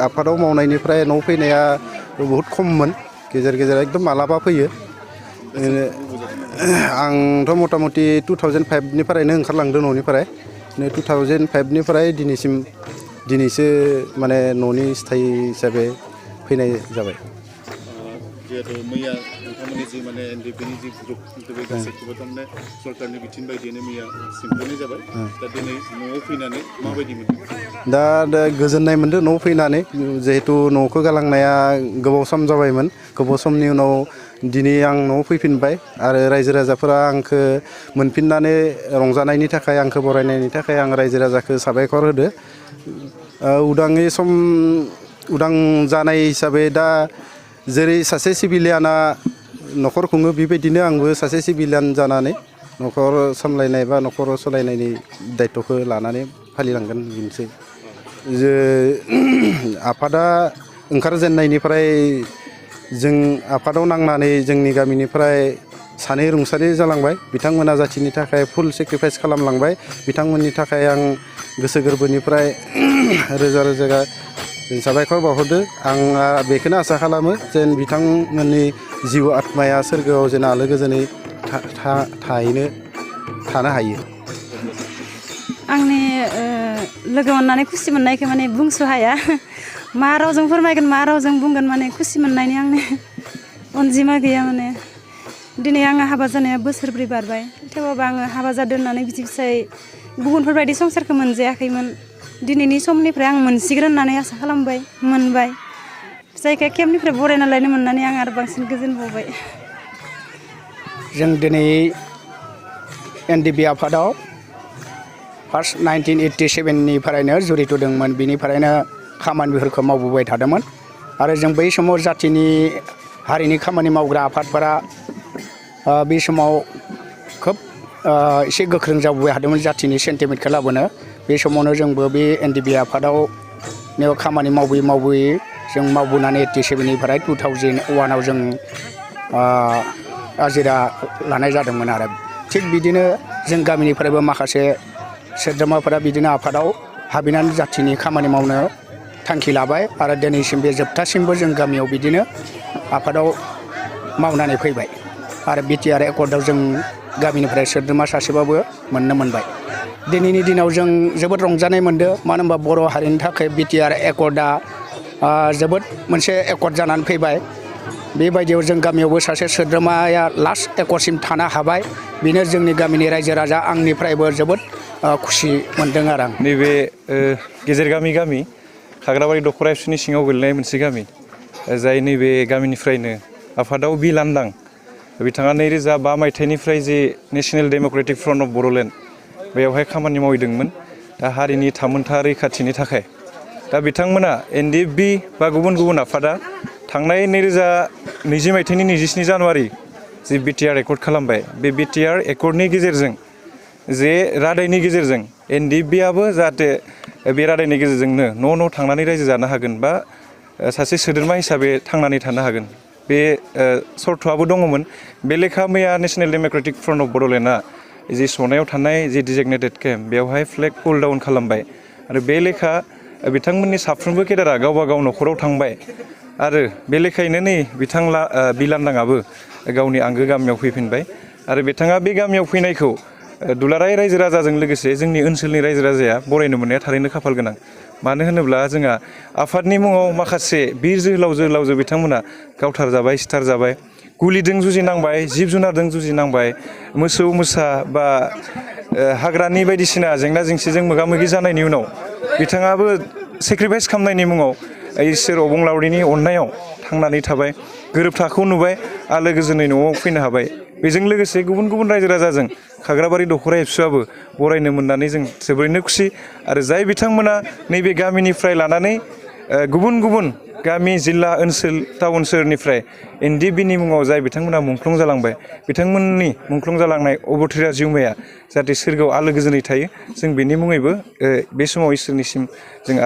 आफादाव मावनायनिफ्राय न'आव फैनाया बहुत खममोन गेजेर गेजेर एकदम मालाबा फैयो आंथ' मथा मथि 2005 निफ्रायनो ओंखारलांदों न'निफ्राय 2005 निफ्राय दिनैसो माने न'नि स्थायी हिसाबै फैनाय जाबाय जिहेतु मैया नोंथांमोननि जि माने एनडिएफबीनि जि ग्रुप बे गासैखौबो थारमाने सरकारनि बिथोन बायदियैनो मैया सिनखावनाय जाबाय दा दिनै न'आव फैनानै माबायदि मोनदों दा गोजोननाय मोनदों न'आव फैनानै जिहेतु न'खौ गालांनाया गोबाव सम जाबायमोन गोबाव समनि उनाव दिनै आं न'आव फैफिनबाय आरो रायजो राजाफोरा आंखौ मोनफिननानै रंजानायनि थाखाय आंखौ बरायनायनि थाखाय आं रायजो राजाखौ साबायखर होदो उदां जानाय हिसाबै दा जेरै सासे सिभिलियाना न'खर खुङो बेबायदिनो आंबो सासे सिभिलियान जानानै न'खर सामलायनाय बा न'खर सालायनायनि दायित्वखौ लानानै फालिलांगोन बेनोसै जे आफादा ओंखारजेननायनिफ्राय जों आफादाव नांनानै जोंनि गामिनिफ्राय सानै रुंसारि जालांबाय बिथांमोना जाथिनि थाखाय फुल सेक्रिफाइस खालामलांबाय बिथांमोननि थाखाय आं गोसो गोरबोनिफ्राय रोजा रोजा साबायखर बावहरदो आं बेखौनो आसा खालामो जेन बिथांमोननि जिउ आत्माया सोरगोआव जेन आलो गोजोनै थानो हायो आंनि लोगो मोननानै खुसि मोननायखौ माने बुंस' हाया मा रावजों फोरमायगोन मा रावजों बुंगोन माने खुसि मोननायनि आंनि अनजिमा गैया माने दिनै आङो हाबा जानाया बोसोरब्रै बारबाय थेवबाबो आङो हाबा जादों होननानै बिसि फिसाय गुबुनफोरबायदि संसारखौ मोनजायाखैमोन दिनैनि समनिफ्राय आं मोनसिगोन होननानै आसा खालामबाय मोनबाय जायखिया केम्पनिफ्राय बरायना लायनो मोननानै आं आरो बांसिन गोजोनबावबाय जों दिनै एनडिएफबी आफादाव फार्स्ट 1987 निफ्रायनो जुरित दंमोन बिनिफ्रायनो खामानिफोरखौ मावबोबाय थादोंमोन आरो जों बै समाव जातिनि हारिनि खामानि मावग्रा आफादफोरा बे समाव खोब एसे गोख्रों जाबोबाय थादोंमोन जातिनि सेन्टिमेन्टखौ लाबोनो बे समावनो जोंबो बे एनडिएफबी आफादाव खामानि मावबोयै जों मावबोनानै 87 निफ्राय 2001 आव जों आजिरा लानाय जादोंमोन आरो थिग बिदिनो जों गामिनिफ्रायबो माखासे सोद्रोमाफोरा बिदिनो आफादाव हाबैनानै जातिनि खामानि मावनो थांखि लाबाय आरो दिनैसिम बे जोबथासिमबो जों गामियाव बिदिनो आफादाव मावनानै फैबाय आरो बिटिआर एकर्डआव जों गामिनिफ्राय सोद्रोमा सासेबाबो मोननो मोनबाय दिनैनि दिनाव जों जोबोद रंजानाय मोनदों मानो होनबा बर' हारिनि थाखाय बिटिआर एकर्डआ जोबोद मोनसे एकर्ड जानानै फैबाय बेबायदियाव जों गामियावबो सासे सोद्रोमाया लास्ट एकर्डसिम थानो हाबाय बेनो जोंनि गामिनि रायजो राजा आंनिफ्रायबो जोबोद खुसि मोनदों आरो आं नैबे गेजेर गामि खाग्राबारि दख'रा एबसुनि सिङाव गोलैनाय मोनसे गामि जाय नैबे गामिनिफ्रायनो आफादाव B.Landang बिथाङा 2005 मायथाइनिफ्राय जे national Democratic front of Bodoland बेयावहाय खामानि मावदोंमोन दा हारिनि थामोनथा रैखाथिनि थाखाय दा बिथांमोना एनडिएफबी बा गुबुन आफादा थांनाय 2020 मायथाइनि 27 जानुवारि जि बिटिआर एकर्ड खालामबाय बे बिटिआर एकर्डनि गेजेरजों जे रादायनि गेजेरजों एनडिएफबीआबो जाहाथे बे रादायनि गेजेरजोंनो न' थांनानै रायजो जानो हागोन बा सासे सोद्रोमा हिसाबै थांनानै थानो हागोन बे सर्तआबो दङमोन बे लेखा मैया नेशनेल डेम'क्रेटिक फ्रन्ट अफ बड'लेण्डआ जि सनायाव थानाय जि डिजिगनेटेड केम्प बेवहाय फ्लेग पुल डाउन खालामबाय आरो बे लेखा बिथांमोननि साफ्रोमबो केडारा गावबा गाव न'खराव थांबाय आरो बे लेखायैनो नै B.Landangआबो गावनि आंगो गामियाव फैफिनबाय आरो बिथाङा बे गामियाव फैनायखौ दुलाराय रायजो राजाजों लोगोसे जोंनि ओनसोलनि रायजो राजाया बरायनो मोननाया थारैनो खाफाल गोनां मानो होनोब्ला जोंहा आफादनि मुङाव माखासे बिर जोहोलावजो बिथांमोना गावथारजाबाय सिथारजाबाय गुलिजों जुजिनांबाय जिब जुनारजों जुजिनांबाय मोसौ मोसा बा हाग्रानि बायदिसिना जेंना जेंसिजों मोगा मोगि जानायनि उनाव बिथाङाबो सेक्रिफाइस खालामनायनि मुङाव इसोर अबंलावरिनि अननायाव थांनानै थाबाय गोरोबथाखौ नुबाय आलो गोजोनै न'आव फैनो हाबाय बेजों लोगोसे गुबुन रायजो राजाजों खाग्राबारि दख'रा एबसुआबो बरायनो मोननानै जों जोबोरैनो खुसि आरो जाय बिथांमोना नैबे गामिनिफ्राय लानानै गुबुन गामि जिल्ला ओनसोल टाउन सोहोरनिफ्राय एनडिएफबीनि मुङाव जाय बिथांमोना मुंख्लं जालांबाय बिथांमोननि मुंख्लं जालांनाय अबथिरा जिउमाया जाहाथे सोरगोआव आलो गोजोनै थायो जों बेनि मुङैबो बे समाव इसोरनिसिम जों